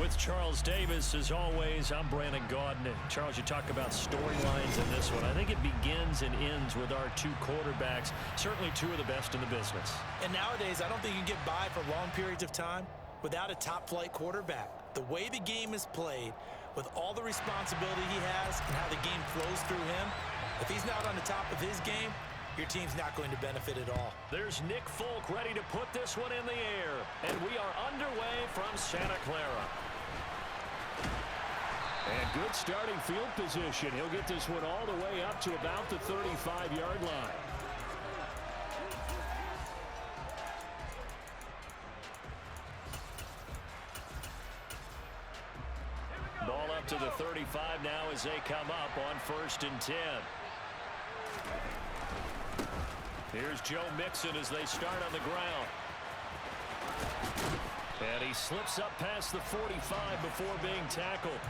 With Charles Davis, as always, I'm Brandon Gaudin. And Charles, you talk about storylines in this one. I think it begins and ends with our two quarterbacks, certainly two of the best in the business. And nowadays, I don't think you can get by for long periods of time without a top-flight quarterback. The way the game is played, with all the responsibility he has and how the game flows through him, if he's not on the top of his game, your team's not going to benefit at all. There's Nick Folk ready to put this one in the air. And we are underway from Santa Clara. And good starting field position. He'll get this one all the way up to about the 35-yard line. Ball up to the 35 now as they come up on 1st and 10. Here's Joe Mixon as they start on the ground. And he slips up past the 45 before being tackled.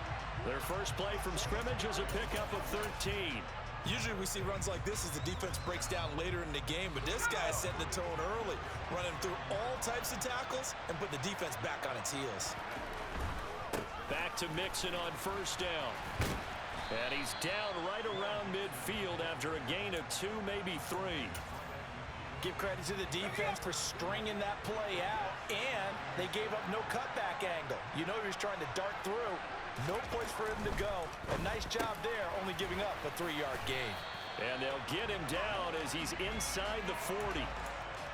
Their first play from scrimmage is a pickup of 13. Usually we see runs like this as the defense breaks down later in the game, but this guy's setting the tone early, running through all types of tackles and putting the defense back on its heels. Back to Mixon on 1st down. And he's down right around midfield after a gain of 2, maybe 3. Give credit to the defense for stringing that play out, and they gave up no cutback angle. You know he was trying to dart through. No place for him to go. A nice job there, only giving up a 3-yard gain. And they'll get him down as he's inside the 40.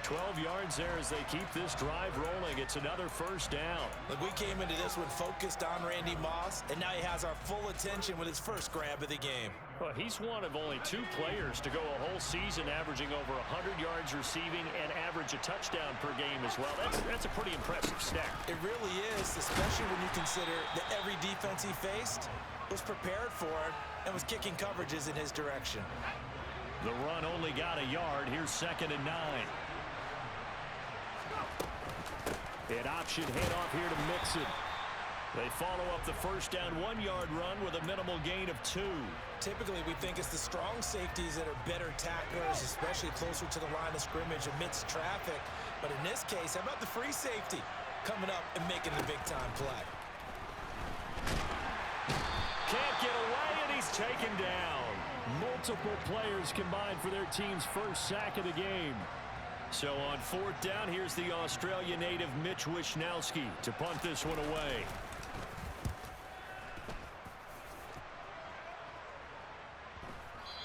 12 yards there as they keep this drive rolling. It's another 1st down. Look, we came into this one focused on Randy Moss, and now he has our full attention with his first grab of the game. Well, he's one of only 2 players to go a whole season averaging over 100 yards receiving and average a touchdown per game as well. That's a pretty impressive stat. It really is, especially when you consider that every defense he faced was prepared for it and was kicking coverages in his direction. The run only got a yard. Here's 2nd and 9. An option handoff here to Mixon. They follow up the 1st down 1-yard run with a minimal gain of 2. Typically, we think it's the strong safeties that are better tacklers, especially closer to the line of scrimmage amidst traffic. But in this case, how about the free safety coming up and making the big-time play? Can't get away, and he's taken down. Multiple players combined for their team's first sack of the game. So on 4th down, here's the Australia native Mitch Wishnowsky to punt this one away.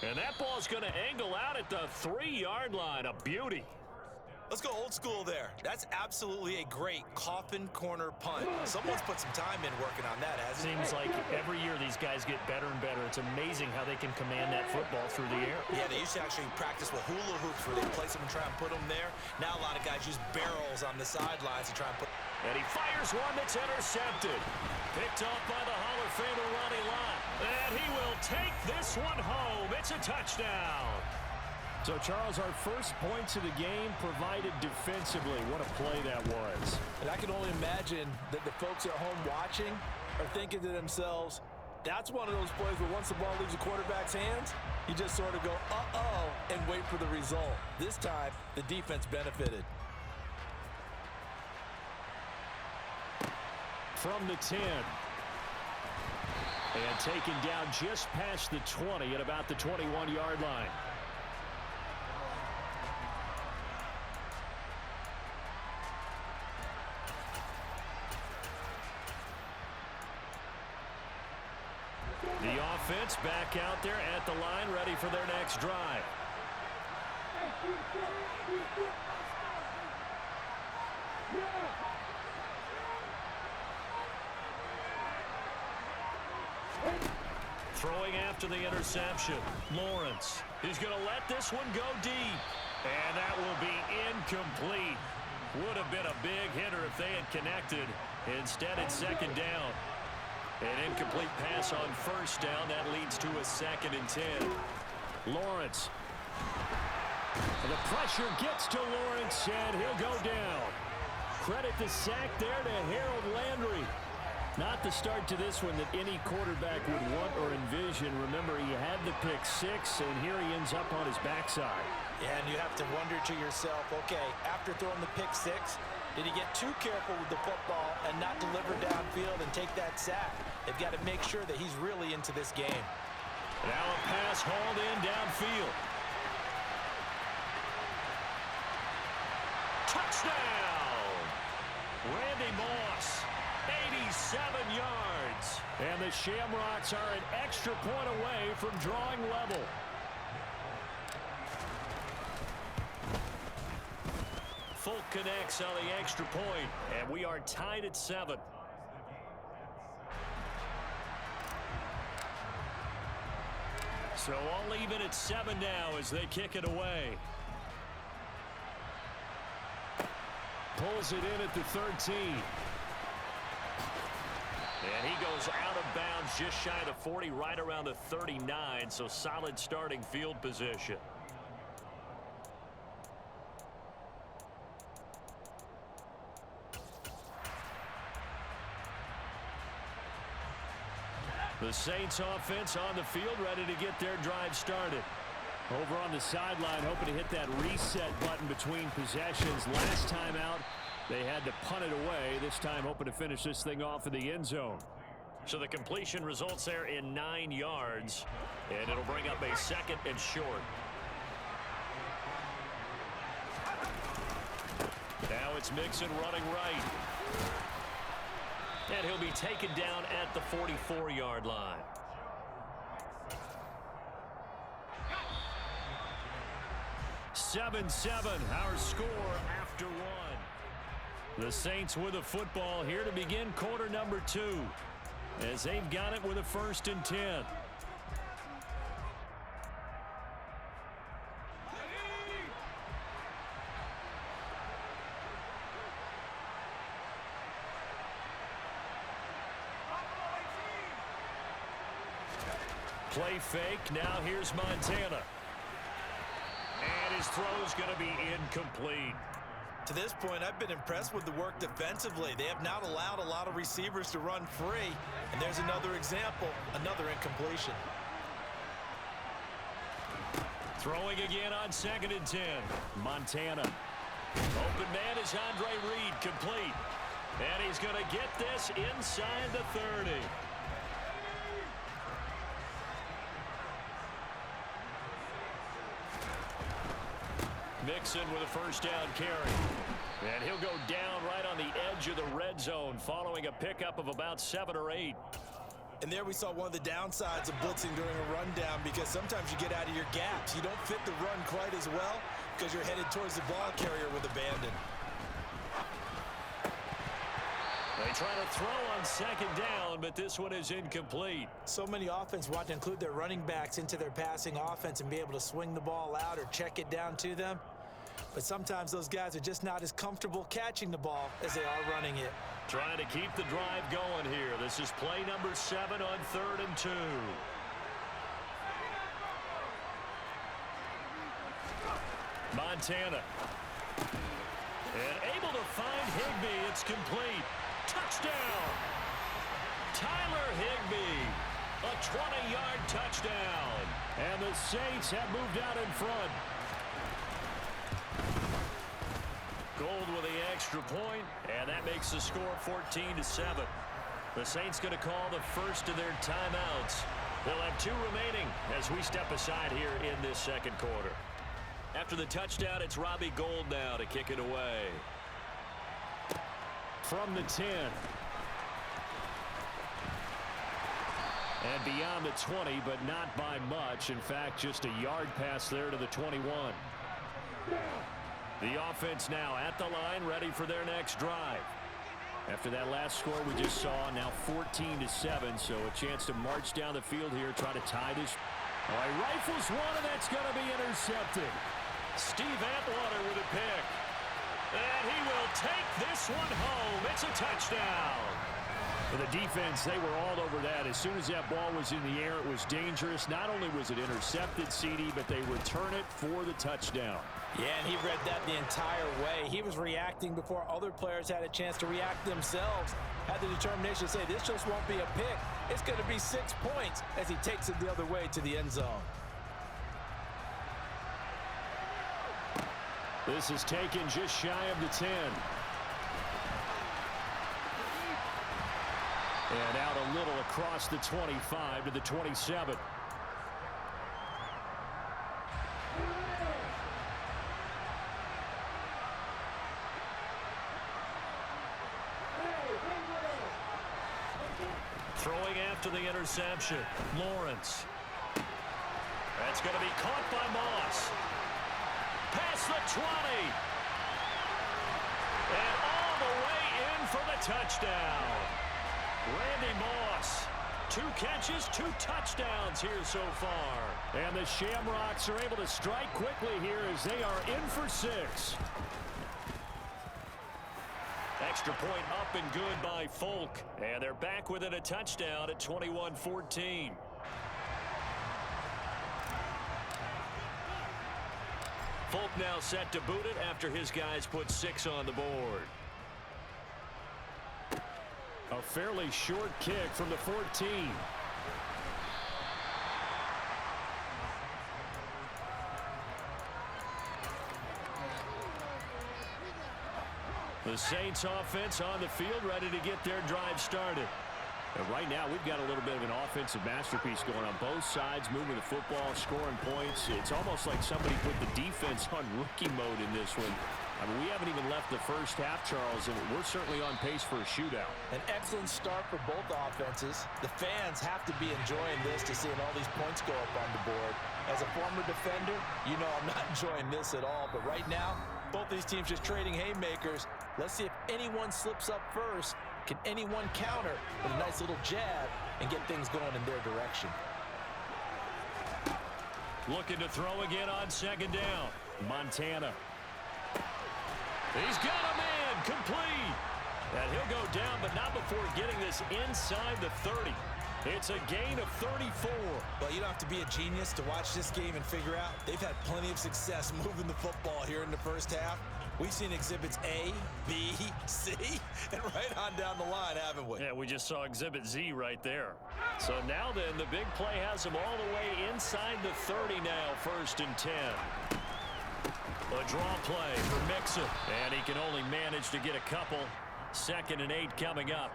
And that ball's going to angle out at the 3-yard line. A beauty. Let's go old school there. That's absolutely a great coffin corner punt. Someone's put some time in working on that, hasn't it? Seems like every year these guys get better and better. It's amazing how they can command that football through the air. Yeah, they used to actually practice with hula hoops where they place them and try and put them there. Now a lot of guys use barrels on the sidelines to try and put. And he fires one that's intercepted. Picked off by the Hall of Famer Ronnie Lott. And he will take this one home. It's a touchdown. So, Charles, our first points of the game provided defensively. What a play that was. And I can only imagine that the folks at home watching are thinking to themselves, that's one of those plays where once the ball leaves the quarterback's hands, you just sort of go, uh-oh, and wait for the result. This time, the defense benefited. From the 10. And taken down just past the 20 at about the 21-yard line. The offense back out there at the line, ready for their next drive. Throwing after the interception, Lawrence. He's going to let this one go deep. And that will be incomplete. Would have been a big hitter if they had connected. Instead, it's 2nd down. An incomplete pass on 1st down. That leads to a 2nd and 10. Lawrence. The pressure gets to Lawrence, and he'll go down. Credit the sack there to Harold Landry. Not the start to this one that any quarterback would want or envision. Remember, he had the pick 6, and here he ends up on his backside. Yeah, and you have to wonder to yourself, okay, after throwing the pick 6, Did he get too careful with the football and not deliver downfield and take that sack? They've got to make sure that he's really into this game. Now a pass hauled in downfield. Touchdown! Randy Moss, 87 yards. And the Shamrocks are an extra point away from drawing level. Folk connects on the extra point, and we are tied at 7. So all even at 7 now as they kick it away. Pulls it in at the 13. And he goes out of bounds just shy of the 40, right around the 39, so solid starting field position. The Saints offense on the field, ready to get their drive started. Over on the sideline, hoping to hit that reset button between possessions. Last time out, they had to punt it away. This time, hoping to finish this thing off in the end zone. So the completion results there in 9 yards, and it'll bring up a second and short. Now it's Mixon running right. And he'll be taken down at the 44-yard line. Seven, our score after 1. The Saints with a football here to begin quarter number 2, as they've got it with a 1st and 10. Play fake. Now here's Montana. And his throw's going to be incomplete. To this point, I've been impressed with the work defensively. They have not allowed a lot of receivers to run free. And there's another example, another incompletion. Throwing again on 2nd and 10. Montana. Open man is Andre Reed, complete. And he's going to get this inside the 30. Mixon with a 1st down carry. And he'll go down right on the edge of the red zone following a pickup of about 7 or 8. And there we saw one of the downsides of blitzing during a rundown, because sometimes you get out of your gaps. You don't fit the run quite as well because you're headed towards the ball carrier with abandon. They try to throw on 2nd down, but this one is incomplete. So many offenses want to include their running backs into their passing offense and be able to swing the ball out or check it down to them. But sometimes those guys are just not as comfortable catching the ball as they are running it. Trying to keep the drive going here. This is play number 7 on 3rd and 2. Montana. And able to find Higbee. It's complete. Touchdown. Tyler Higbee. A 20-yard touchdown. And the Saints have moved out in front. Gold with the extra point, and that makes the score 14-7. The Saints going to call the first of their timeouts. They'll have 2 remaining as we step aside here in this 2nd quarter. After the touchdown, it's Robbie Gould now to kick it away. From the 10. And beyond the 20, but not by much. In fact, just a yard pass there to the 21. The offense now at the line, ready for their next drive. After that last score we just saw, now 14-7, so a chance to march down the field here, try to tie this. Oh, he rifles one, and that's going to be intercepted. Steve Atwater with a pick. And he will take this one home. It's a touchdown. For the defense, they were all over that. As soon as that ball was in the air, it was dangerous. Not only was it intercepted, CD, but they return it for the touchdown. Yeah, and he read that the entire way. He was reacting before other players had a chance to react themselves. Had the determination to say, this just won't be a pick. It's going to be 6 points as he takes it the other way to the end zone. This is taken just shy of the 10. And out a little across the 25 to the 27. Throwing after the interception, Lawrence. That's going to be caught by Moss. Past the 20. And all the way in for the touchdown. Randy Moss. 2 catches, 2 touchdowns here so far. And the Shamrocks are able to strike quickly here as they are in for 6. Extra point up and good by Folk. And they're back within a touchdown at 21-14. Folk now set to boot it after his guys put 6 on the board. A fairly short kick from the 14. The Saints offense on the field ready to get their drive started. And right now we've got a little bit of an offensive masterpiece going on both sides, moving the football, scoring points. It's almost like somebody put the defense on rookie mode in this one. I mean, we haven't even left the first half, Charles, and we're certainly on pace for a shootout. An excellent start for both offenses. The fans have to be enjoying this to seeing all these points go up on the board. As a former defender, you know I'm not enjoying this at all. But right now, both these teams just trading haymakers. Let's see if anyone slips up first. Can anyone counter with a nice little jab and get things going in their direction? Looking to throw again on second down. Montana. He's got a man complete. And he'll go down, but not before getting this inside the 30. It's a gain of 34. Well, you don't have to be a genius to watch this game and figure out they've had plenty of success moving the football here in the first half. We've seen exhibits A, B, C, and right on down the line, haven't we? Yeah, we just saw exhibit Z right there. So now then, the big play has them all the way inside the 30 now, 1st and 10. A draw play for Mixon, and he can only manage to get a couple. 2nd and 8 coming up.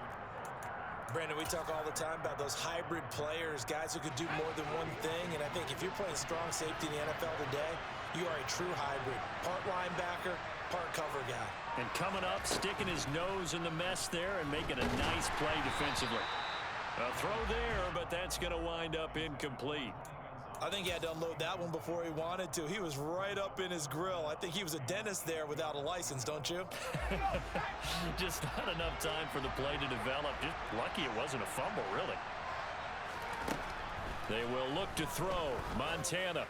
Brandon, we talk all the time about those hybrid players, guys who could do more than one thing, and I think if you're playing strong safety in the NFL today, you are a true hybrid. Part linebacker, part cover guy. And coming up, sticking his nose in the mess there and making a nice play defensively. A throw there, but that's going to wind up incomplete. I think he had to unload that one before he wanted to. He was right up in his grill. I think he was a dentist there without a license, don't you? Just not enough time for the play to develop. Just lucky it wasn't a fumble, really. They will look to throw. Montana.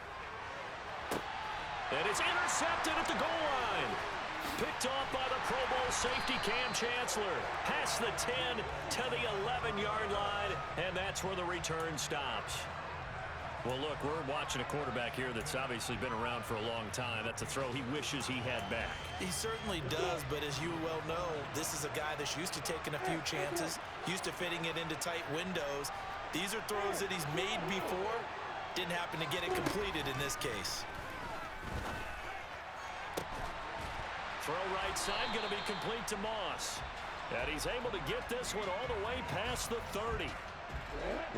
And it's intercepted at the goal line. Picked off by the Pro Bowl safety Cam Chancellor. Past the 10 to the 11-yard line, and that's where the return stops. Well, look, we're watching a quarterback here that's obviously been around for a long time. That's a throw he wishes he had back. He certainly does, but as you well know, this is a guy that's used to taking a few chances, used to fitting it into tight windows. These are throws that he's made before. Didn't happen to get it completed in this case. Throw right side, going to be complete to Moss. And he's able to get this one all the way past the 30.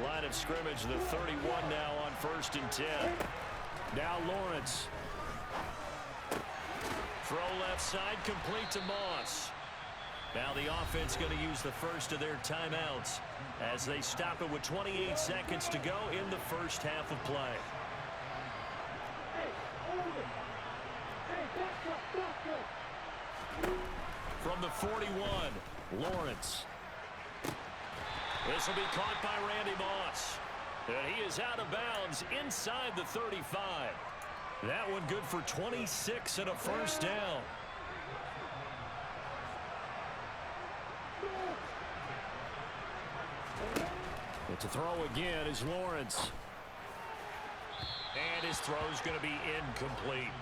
Line of scrimmage, the 31 now on 1st and 10. Now Lawrence. Throw left side, complete to Moss. Now the offense going to use the first of their timeouts as they stop it with 28 seconds to go in the first half of play. From the 41, Lawrence. This will be caught by Randy Moss. And he is out of bounds inside the 35. That one good for 26 and a first down. But to throw again is Lawrence. And his throw is going to be incomplete.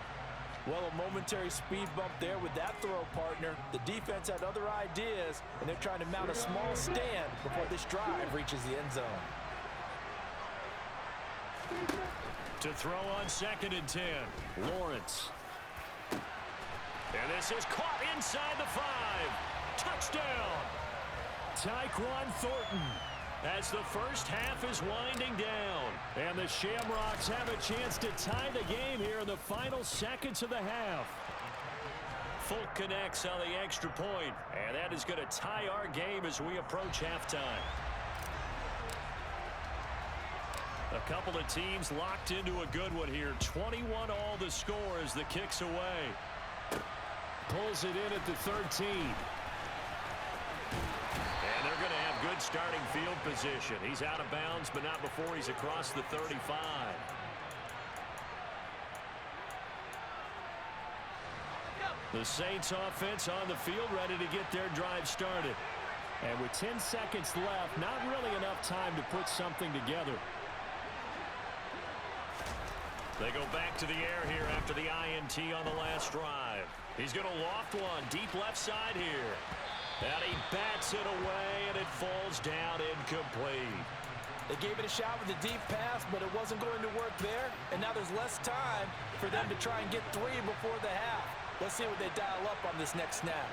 Well, a momentary speed bump there with that throw, partner. The defense had other ideas, and they're trying to mount a small stand before this drive reaches the end zone. To throw on 2nd and 10, Lawrence. And this is caught inside the 5. Touchdown. Tyquan Thornton. As the first half is winding down. And the Shamrocks have a chance to tie the game here in the final seconds of the half. Folk connects on the extra point, and that is going to tie our game as we approach halftime. A couple of teams locked into a good one here. 21 all the score as the kick's away. Pulls it in at the 13. And they're going to have good starting field position. He's out of bounds, but not before he's across the 35. The Saints offense on the field ready to get their drive started. And with 10 seconds left, not really enough time to put something together. They go back to the air here after the INT on the last drive. He's going to loft one deep left side here. And he bats it away, and it falls down incomplete. They gave it a shot with a deep pass, but it wasn't going to work there. And now there's less time for them to try and get 3 before the half. Let's see what they dial up on this next snap.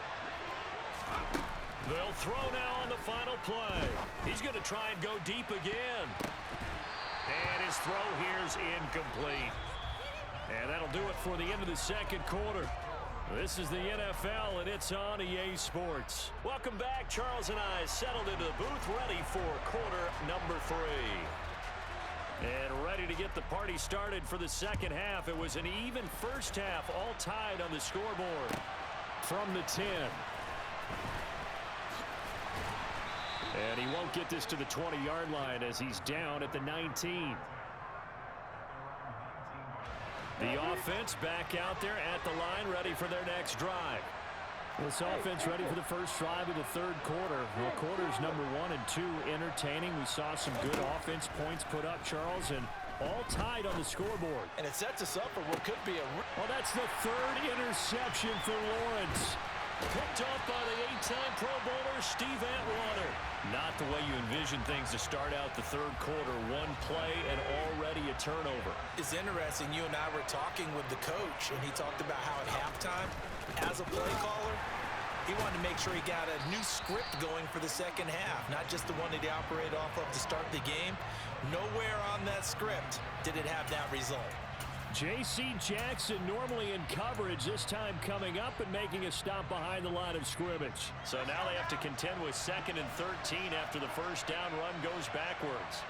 They'll throw now on the final play. He's going to try and go deep again. And his throw here's incomplete. And that'll do it for the end of the second quarter. This is the NFL, and it's on EA Sports. Welcome back. Charles and I settled into the booth, ready for quarter number 3. And ready to get the party started for the second half. It was an even first half, all tied on the scoreboard. From the 10. And he won't get this to the 20-yard line as he's down at the 19. The offense back out there at the line, ready for their next drive. This offense ready for the first drive of the third quarter. Well, quarters number 1 and 2 entertaining. We saw some good offense points put up, Charles, and all tied on the scoreboard. And it sets us up for what could be a... Well, that's the third interception for Lawrence. Picked off by the 8-time Pro Bowler, Steve Atwater. Not the way you envision things to start out the third quarter. One play and already a turnover. It's interesting. You and I were talking with the coach, and he talked about how at halftime, as a play caller, he wanted to make sure he got a new script going for the second half, not just the one that he operated off of to start the game. Nowhere on that script did it have that result. J.C. Jackson normally in coverage, this time coming up and making a stop behind the line of scrimmage. So now they have to contend with 2nd and 13 after the first down run goes backwards.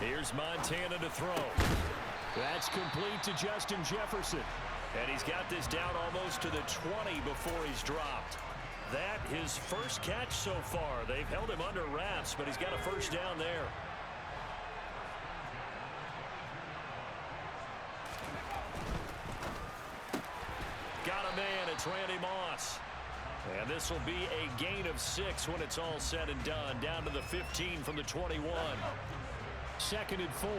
Here's Montana to throw. That's complete to Justin Jefferson. And he's got this down almost to the 20 before he's dropped. That his first catch so far. They've held him under wraps, but he's got a first down there. Got a man, it's Randy Moss. And this will be a gain of 6 when it's all said and done. Down to the 15 from the 21. 2nd and 4.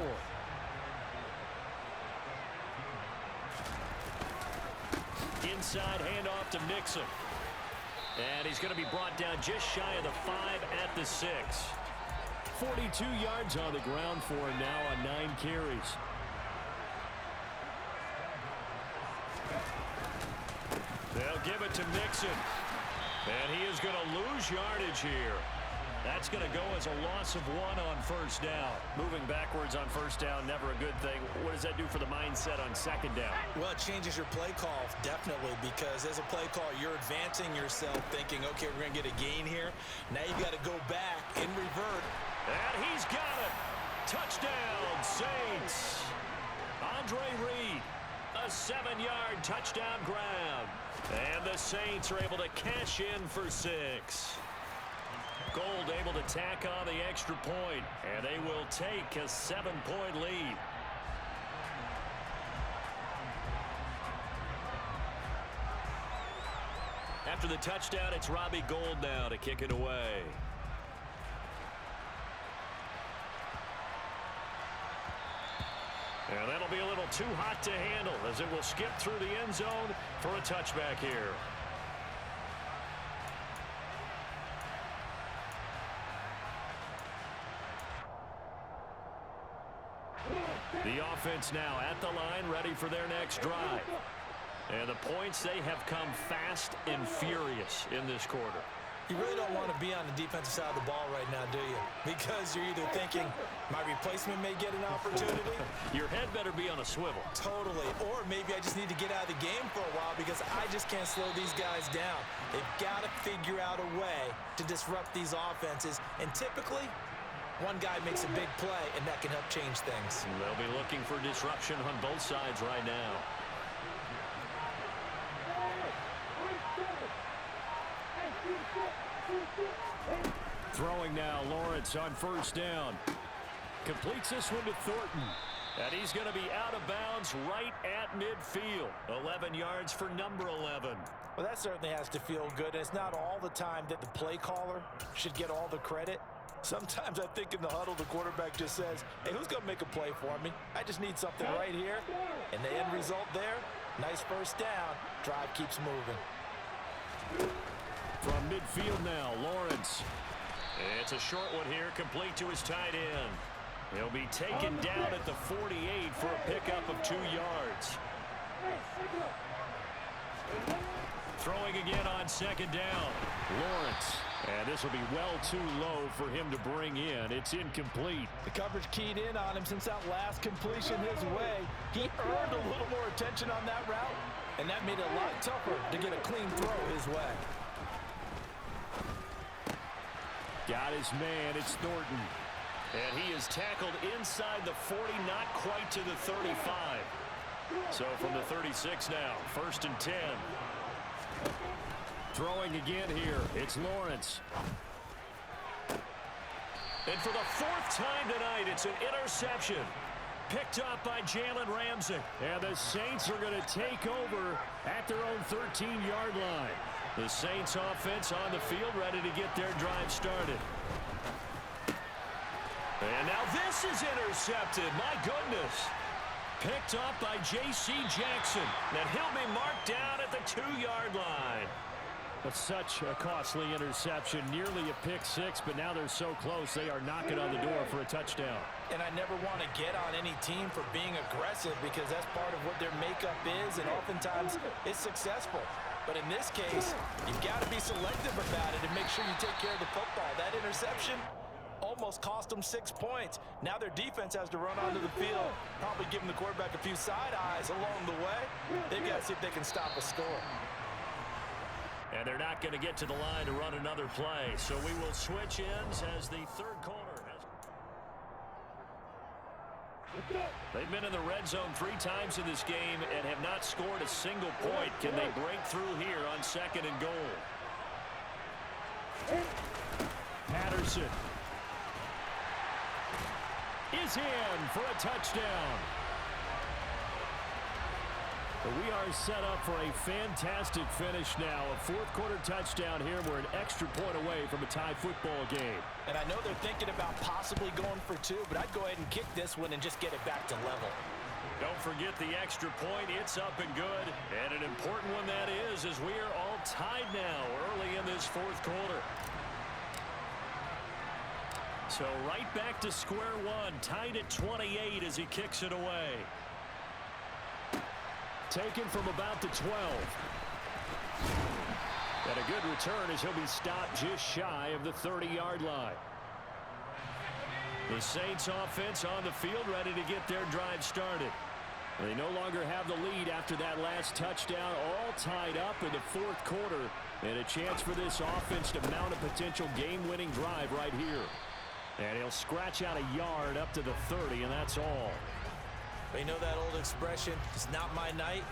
Inside handoff to Nixon. And he's going to be brought down just shy of the 5 at the 6. 42 yards on the ground for him now on 9 carries. They'll give it to Nixon. And he is going to lose yardage here. That's going to go as a loss of 1 on first down. Moving backwards on first down, never a good thing. What does that do for the mindset on second down? Well, it changes your play call, definitely, because as a play call, you're advancing yourself thinking, okay, we're going to get a gain here. Now you've got to go back and revert. And he's got it. Touchdown, Saints. Andre Reed, a 7-yard touchdown grab. And the Saints are able to cash in for 6. Gold able to tack on the extra point, and they will take a 7-point lead. After the touchdown, it's Robbie Gould now to kick it away. And that'll be a little too hot to handle as it will skip through the end zone for a touchback here. The offense now at the line, ready for their next drive. And the points, they have come fast and furious in this quarter. You really don't want to be on the defensive side of the ball right now, do you? Because you're either thinking, my replacement may get an opportunity. Your head better be on a swivel. Totally. Or maybe I just need to get out of the game for a while because I just can't slow these guys down. They've got to figure out a way to disrupt these offenses. And typically, one guy makes a big play, and that can help change things. They'll be looking for disruption on both sides right now. Throwing now, Lawrence on first down. Completes this one to Thornton. And he's going to be out of bounds right at midfield. 11 yards for number 11. Well, that certainly has to feel good. And it's not all the time that the play caller should get all the credit. Sometimes I think in the huddle, the quarterback just says, hey, who's going to make a play for me? I just need something right here. And the end result there, nice first down. Drive keeps moving. From midfield now, Lawrence. It's a short one here, complete to his tight end. He'll be taken down at the 48 for a pickup of 2 yards. Throwing again on second down. Lawrence. And this will be well too low for him to bring in. It's incomplete. The coverage keyed in on him since that last completion his way. He earned a little more attention on that route, and that made it a lot tougher to get a clean throw his way. Got his man, it's Thornton. And he is tackled inside the 40, not quite to the 35. So from the 36 now, 1st and 10. Throwing again here, it's Lawrence. And for the 4th time tonight, it's an interception. Picked up by Jalen Ramsey. And the Saints are going to take over at their own 13-yard line. The Saints offense on the field, ready to get their drive started. And now this is intercepted. My goodness. Picked up by J.C. Jackson. And he'll be marked down at the 2-yard line. That's such a costly interception. Nearly a pick six, but now they're so close they are knocking on the door for a touchdown. And I never want to get on any team for being aggressive because that's part of what their makeup is, and oftentimes it's successful. But in this case, you've got to be selective about it and make sure you take care of the football. That interception almost cost them 6 points. Now their defense has to run onto the field, probably giving the quarterback a few side eyes along the way. They've got to see if they can stop a score. And they're not going to get to the line to run another play. So we will switch ends as the third quarter. They've been in the red zone 3 times in this game and have not scored a single point. Can they break through here on 2nd and goal? Patterson is in for a touchdown. We are set up for a fantastic finish now. A 4th quarter touchdown here. We're an extra point away from a tie football game. And I know they're thinking about possibly going for 2, but I'd go ahead and kick this one and just get it back to level. Don't forget the extra point. It's up and good. And an important one that is, as we are all tied now early in this 4th quarter. So right back to square one. Tied at 28 as he kicks it away. Taken from about the 12. And a good return as he'll be stopped just shy of the 30-yard line. The Saints offense on the field ready to get their drive started. They no longer have the lead after that last touchdown, all tied up in the 4th quarter. And a chance for this offense to mount a potential game-winning drive right here. And he'll scratch out a yard up to the 30, and that's all. But you know that old expression, it's not my night?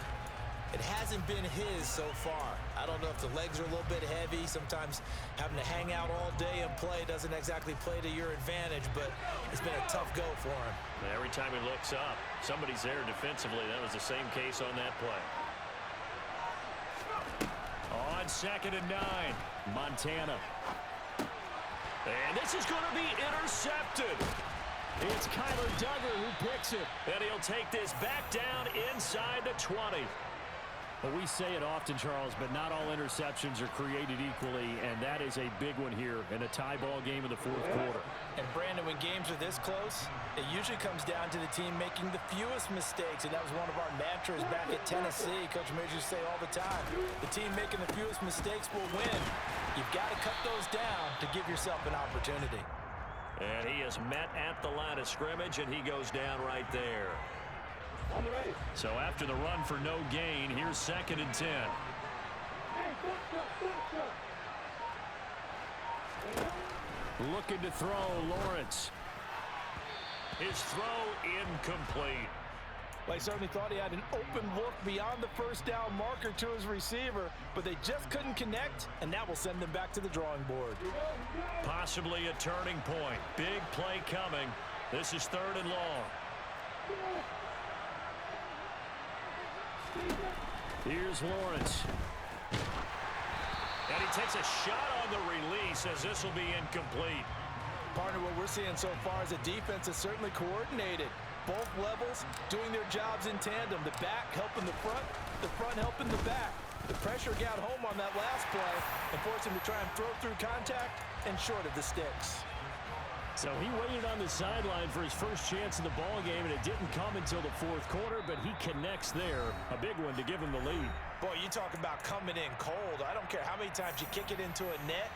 It hasn't been his so far. I don't know if the legs are a little bit heavy. Sometimes having to hang out all day and play doesn't exactly play to your advantage, but it's been a tough go for him. Every time he looks up, somebody's there defensively. That was the same case on that play. On 2nd and 9, Montana. And this is going to be intercepted. It's Kyler Duggar who picks it. And he'll take this back down inside the 20. Well, we say it often, Charles, but not all interceptions are created equally, and that is a big one here in a tie ball game in the fourth quarter. And, Brandon, when games are this close, it usually comes down to the team making the fewest mistakes, and that was one of our mantras back at Tennessee. Coach Majors used to say all the time, the team making the fewest mistakes will win. You've got to cut those down to give yourself an opportunity. And he is met at the line of scrimmage, and he goes down right there. So after the run for no gain, here's 2nd and 10. Looking to throw, Lawrence. His throw incomplete. Well, he certainly thought he had an open look beyond the first down marker to his receiver, but they just couldn't connect, and that will send them back to the drawing board. Possibly a turning point. Big play coming. This is 3rd and long. Here's Lawrence. And he takes a shot on the release as this will be incomplete. Partner, what we're seeing so far is a defense that's certainly coordinated. Both levels doing their jobs in tandem. The back helping the front helping the back. The pressure got home on that last play and forced him to try and throw through contact and short of the sticks. So he waited on the sideline for his first chance in the ball game, and it didn't come until the fourth quarter, but he connects there. A big one to give him the lead. Boy, you talk about coming in cold. I don't care how many times you kick it into a net.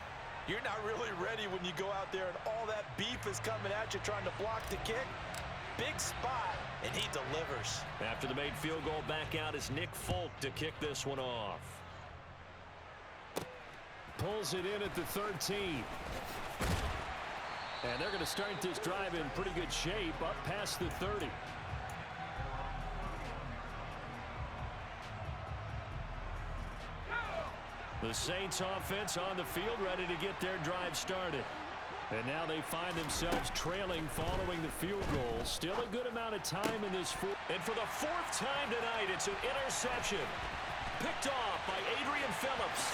You're not really ready when you go out there and all that beef is coming at you trying to block the kick. Big spot, and he delivers. After the made field goal, back out is Nick Folk to kick this one off. Pulls it in at the 13. And they're going to start this drive in pretty good shape up past the 30. The Saints offense on the field ready to get their drive started. And now they find themselves trailing following the field goal. Still a good amount of time in this fourth. And for the 4th time tonight, it's an interception. Picked off by Adrian Phillips.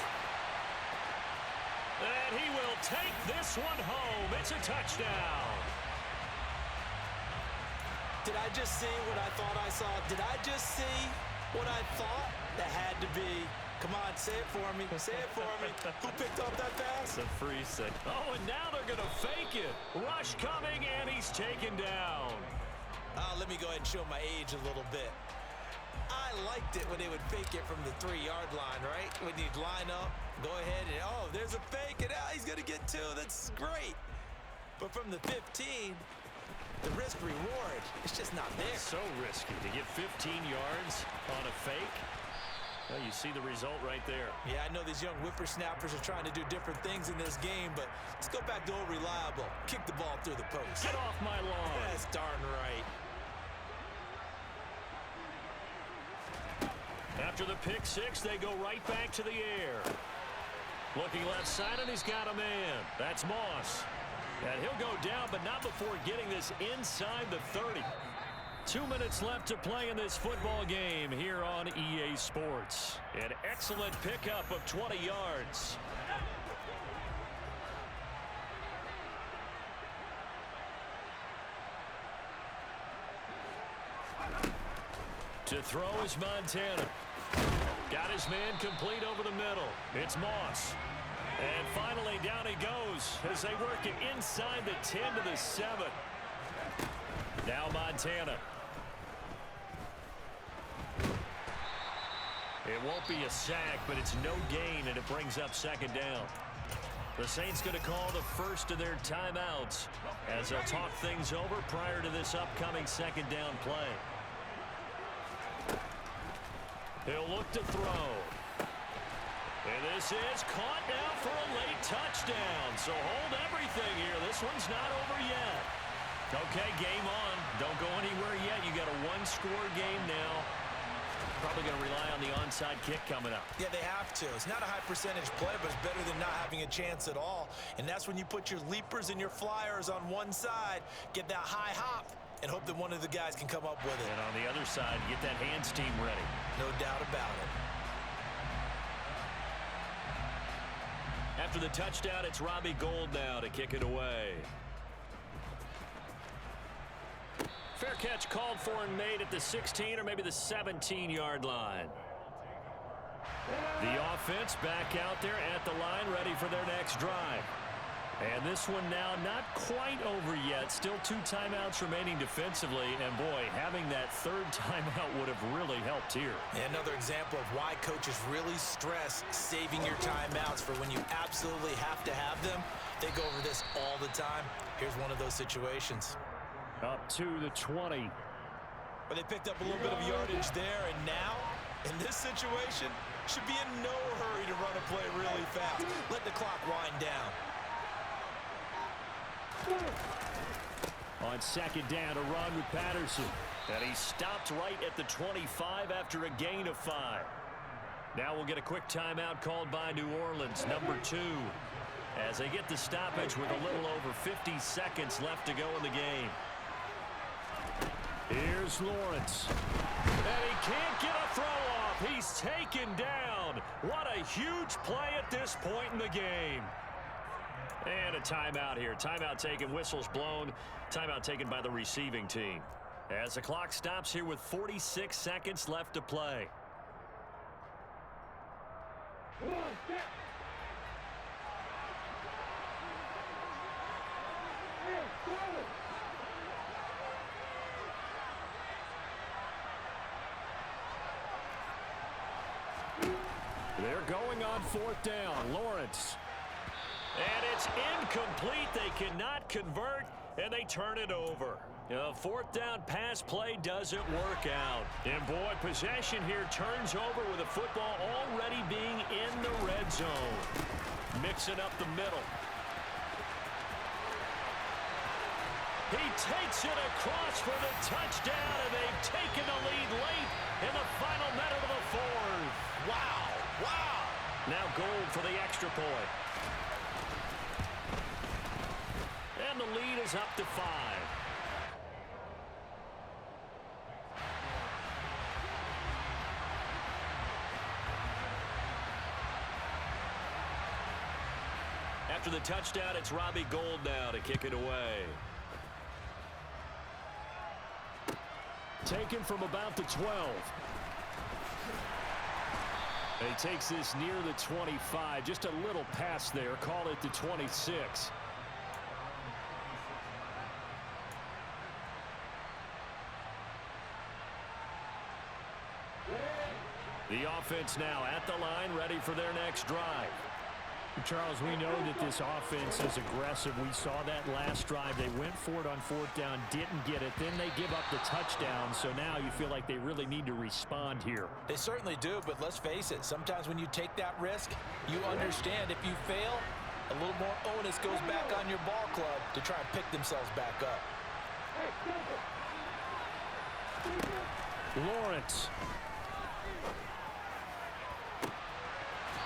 And he will take this one home. It's a touchdown. Did I just see what I thought I saw? Did I just see what I thought? That had to be. Come on, say it for me. Say it for me. Who picked up that pass? It's a free set. Oh, and now they're going to fake it. Rush coming, and he's taken down. Let me go ahead and show my age a little bit. I liked it when they would fake it from the 3-yard line, right? When you'd line up, go ahead and, oh, there's a fake, and he's going to get 2. That's great. But from the 15, the risk-reward, it's just not there. So risky to get 15 yards on a fake. Well, you see the result right there. Yeah, I know these young whippersnappers are trying to do different things in this game, but let's go back to old reliable. Kick the ball through the post. Get off my lawn. That's darn right. After the pick 6, they go right back to the air. Looking left side, and he's got a man. That's Moss. And he'll go down, but not before getting this inside the 30. 2 minutes left to play in this football game here on EA Sports. An excellent pickup of 20 yards. To throw is Montana. Got his man complete over the middle. It's Moss. And finally down he goes as they work it inside the 10 to the 7. Now Montana. It won't be a sack, but it's no gain, and it brings up 2nd down. The Saints going to call the first of their timeouts as they'll talk things over prior to this upcoming 2nd down play. He'll look to throw. And this is caught now for a late touchdown. So hold everything here. This one's not over yet. Okay, game on. Don't go anywhere yet. You got a 1-score game now. Probably going to rely on the onside kick coming up. Yeah, they have to. It's not a high percentage play, but it's better than not having a chance at all. And that's when you put your leapers and your flyers on one side, get that high hop, and hope that one of the guys can come up with it. And on the other side, get that hands team ready. No doubt about it. After the touchdown, it's Robbie Gould now to kick it away. Fair catch called for and made at the 16 or maybe the 17-yard line. The offense back out there at the line, ready for their next drive. And this one now not quite over yet. Still 2 timeouts remaining defensively. And, boy, having that 3rd timeout would have really helped here. Another example of why coaches really stress saving your timeouts for when you absolutely have to have them. They go over this all the time. Here's one of those situations. Up to the 20. But they picked up a little bit of yardage there. And now, in this situation, should be in no hurry to run a play really fast. Let the clock wind down. On 2nd down, a run with Patterson. And he stopped right at the 25 after a gain of 5. Now we'll get a quick timeout called by New Orleans, number 2. As they get the stoppage with a little over 50 seconds left to go in the game. Here's Lawrence. And he can't get a throw off. He's taken down. What a huge play at this point in the game. And a timeout here. Timeout taken, whistles blown. Timeout taken by the receiving team. As the clock stops here with 46 seconds left to play. They're going on 4th down. Lawrence. And it's incomplete. They cannot convert, and they turn it over. A 4th down pass play doesn't work out. And, boy, possession here turns over with the football already being in the red zone. Mixing up the middle. He takes it across for the touchdown, and they've taken the lead late in the final minute of the 4th. Wow. Wow. Now Gold for the extra point. And the lead is up to 5. After the touchdown, it's Robbie Gould now to kick it away. Taken from about the 12. And he takes this near the 25. Just a little pass there. Call it the 26. The offense now at the line, ready for their next drive. Charles, we know that this offense is aggressive. We saw that last drive. They went for it on 4th down, didn't get it. Then they give up the touchdown. So now you feel like they really need to respond here. They certainly do, but let's face it. Sometimes when you take that risk, you understand if you fail, a little more onus goes back on your ball club to try and pick themselves back up. Lawrence.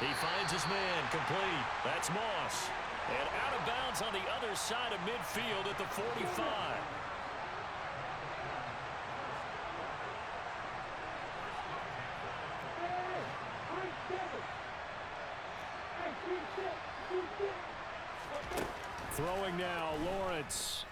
He finds his man, complete. That's Moss. And out of bounds on the other side of midfield at the 45. Throwing now, Lawrence.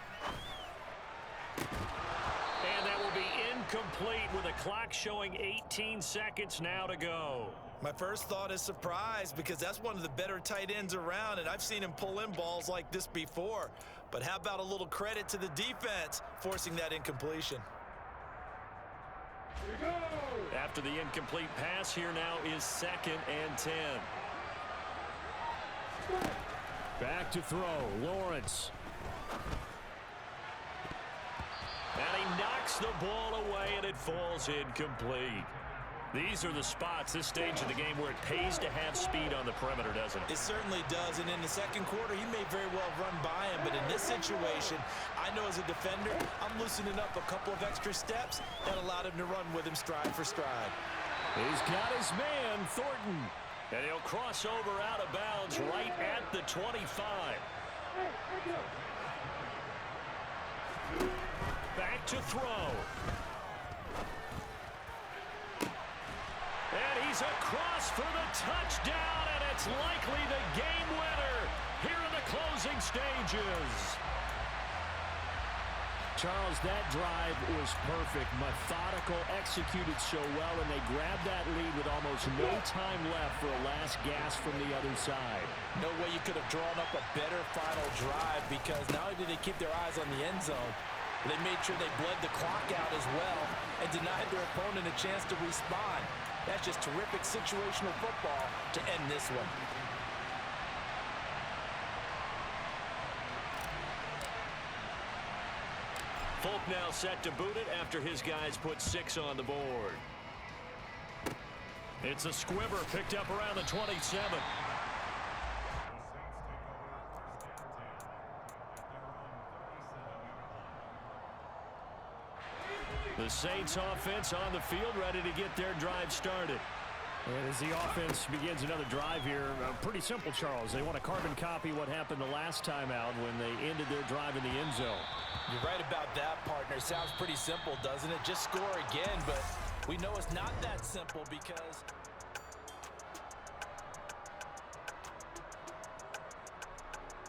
And that will be incomplete with a clock showing 18 seconds now to go. My first thought is surprise because that's one of the better tight ends around, and I've seen him pull in balls like this before. But how about a little credit to the defense forcing that incompletion? After the incomplete pass, here now is 2nd and 10. Back to throw, Lawrence. And he knocks the ball away, and it falls incomplete. These are the spots, this stage of the game, where it pays to have speed on the perimeter, doesn't it? It certainly does, and in the second quarter, he may very well run by him, but in this situation, I know as a defender, I'm loosening up a couple of extra steps that allowed him to run with him stride for stride. He's got his man, Thornton, and he'll cross over out of bounds right at the 25. Back to throw. And he's across for the touchdown, and it's likely the game winner here in the closing stages. Charles, that drive was perfect, methodical, executed so well, and they grabbed that lead with almost no time left for a last gasp from the other side. No way you could have drawn up a better final drive, because not only did they keep their eyes on the end zone, they made sure they bled the clock out as well and denied their opponent a chance to respond. That's just terrific situational football to end this one. Folk now set to boot it after his guys put 6 on the board. It's a squibber picked up around the 27. The Saints offense on the field, ready to get their drive started. And as the offense begins another drive here, pretty simple, Charles. They want to carbon copy what happened the last time out when they ended their drive in the end zone. You're right about that, partner. Sounds pretty simple, doesn't it? Just score again, but we know it's not that simple because